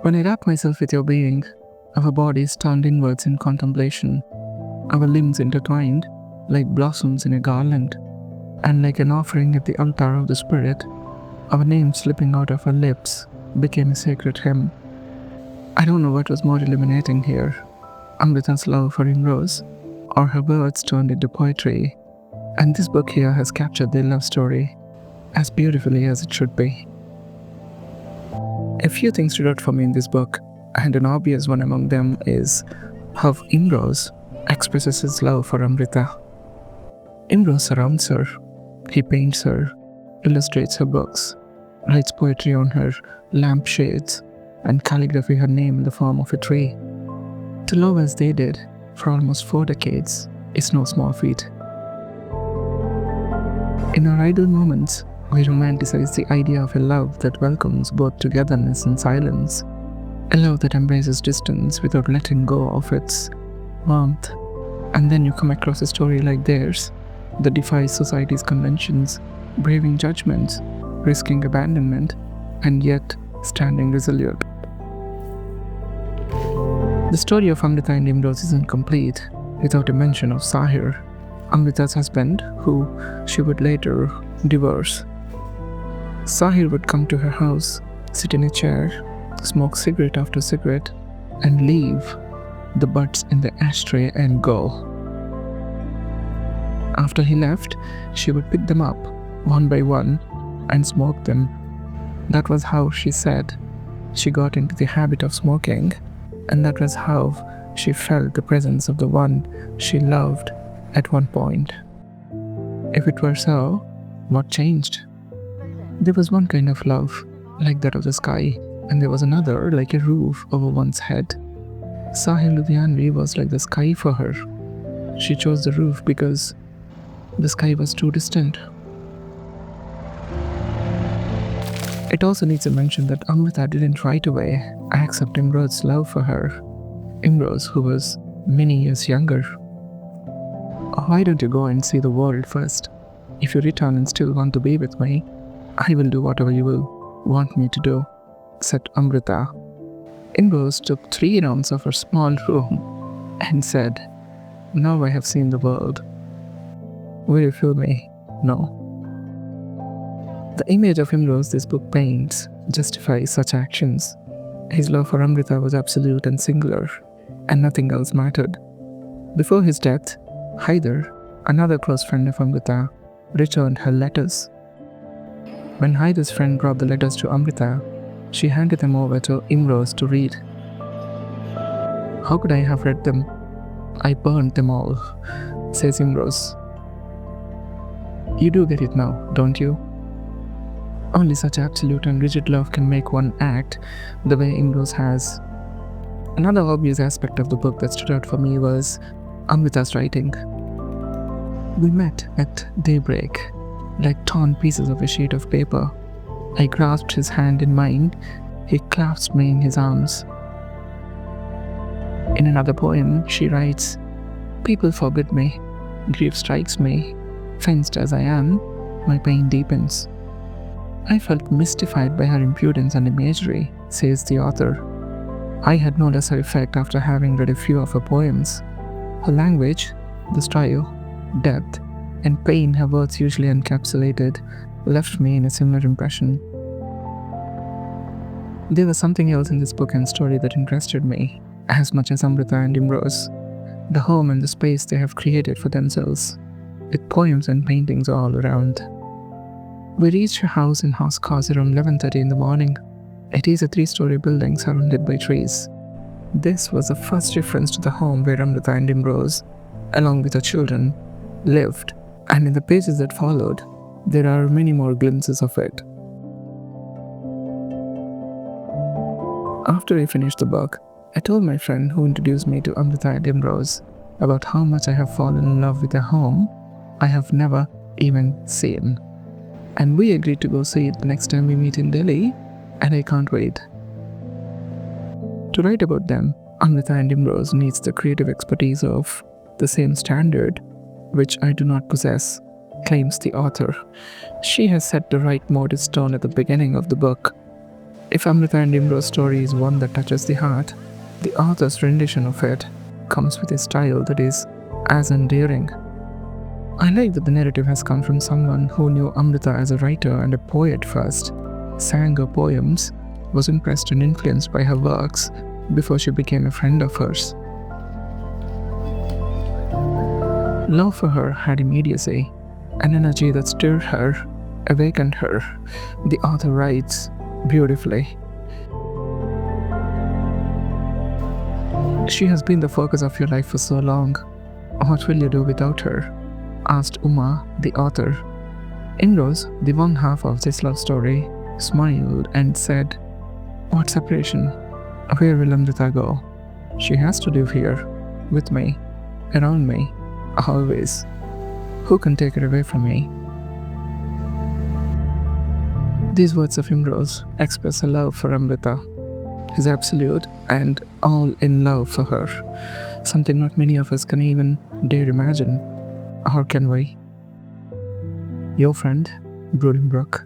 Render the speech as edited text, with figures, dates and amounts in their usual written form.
When I wrap myself with your being, our bodies turned inwards in contemplation, our limbs intertwined like blossoms in a garland, and like an offering at the altar of the spirit, our names slipping out of our lips became a sacred hymn. I don't know what was more illuminating here, Amrita's love for Imroz, or her words turned into poetry, and this book here has captured their love story as beautifully as it should be. A few things stood out for me in this book, and an obvious one among them is how Imroz expresses his love for Amrita. Imroz surrounds her, he paints her, illustrates her books, writes poetry on her lampshades, and calligraphy her name in the form of a tree. To love as they did for almost 4 decades is no small feat. In our idle moments, we romanticize the idea of a love that welcomes both togetherness and silence, a love that embraces distance without letting go of its warmth. And then you come across a story like theirs that defies society's conventions, braving judgments, risking abandonment, and yet standing resolute. The story of Amrita and Imroz isn't complete without a mention of Sahir, Amrita's husband, who she would later divorce. Sahir would come to her house, sit in a chair, smoke cigarette after cigarette, and leave the butts in the ashtray and go. After he left, she would pick them up, one by one, and smoke them. That was how, she said, she got into the habit of smoking, and that was how she felt the presence of the one she loved at one point. If it were so, what changed? There was one kind of love, like that of the sky, and there was another, like a roof over one's head. Sahil Ludhianvi was like the sky for her. She chose the roof because the sky was too distant. It also needs a mention that Amrita didn't right away accept Imroz's love for her. Imroz, who was many years younger. Why don't you go and see the world first? If you return and still want to be with me, I will do whatever you will want me to do, said Amrita. Imroz took 3 rounds of her small room and said, "Now I have seen the world. Will you feel me? No." The image of Imroz this book paints justifies such actions. His love for Amrita was absolute and singular, and nothing else mattered. Before his death, Haider, another close friend of Amrita, returned her letters. When Haider's friend brought the letters to Amrita, she handed them over to Imroz to read. "How could I have read them? I burned them all," says Imroz. You do get it now, don't you? Only such absolute and rigid love can make one act the way Imroz has. Another obvious aspect of the book that stood out for me was Amrita's writing. We met at daybreak, like torn pieces of a sheet of paper. I grasped his hand in mine, he clasped me in his arms. In another poem, she writes, "People forbid me, grief strikes me, fenced as I am, my pain deepens." I felt mystified by her impudence and imagery, says the author. I had no lesser effect after having read a few of her poems. Her language, the style, depth, and pain her words usually encapsulated left me in a similar impression. There was something else in this book and story that interested me as much as Amrita and Imroz, the home and the space they have created for themselves, with poems and paintings all around. We reached her house in Housecausey around 11:30 in the morning. It is a 3-story building surrounded by trees. This was the first reference to the home where Amrita and Imroz, along with her children, lived, and in the pages that followed, there are many more glimpses of it. After I finished the book, I told my friend who introduced me to Amrita and Imroz about how much I have fallen in love with a home I have never even seen. And we agreed to go see it the next time we meet in Delhi, and I can't wait. To write about them, Amrita and Imroz needs the creative expertise of the same standard, which I do not possess, claims the author. She has set the right modest tone at the beginning of the book. If Amrita and Imroz's story is one that touches the heart, the author's rendition of it comes with a style that is as endearing. I like that the narrative has come from someone who knew Amrita as a writer and a poet first, sang her poems, was impressed and influenced by her works before she became a friend of hers. Love for her had immediacy, an energy that stirred her, awakened her. The author writes beautifully. She has been the focus of your life for so long. What will you do without her? Asked Uma, the author. Imroz, the one half of this love story, smiled and said, "What separation? Where will Amrita go? She has to live here, with me, around me, always. Who can take her away from me?" These words of Imroz express a love for Amrita, his absolute and all in love for her, something not many of us can even dare imagine. Or can we? Your friend, Brooding Brook.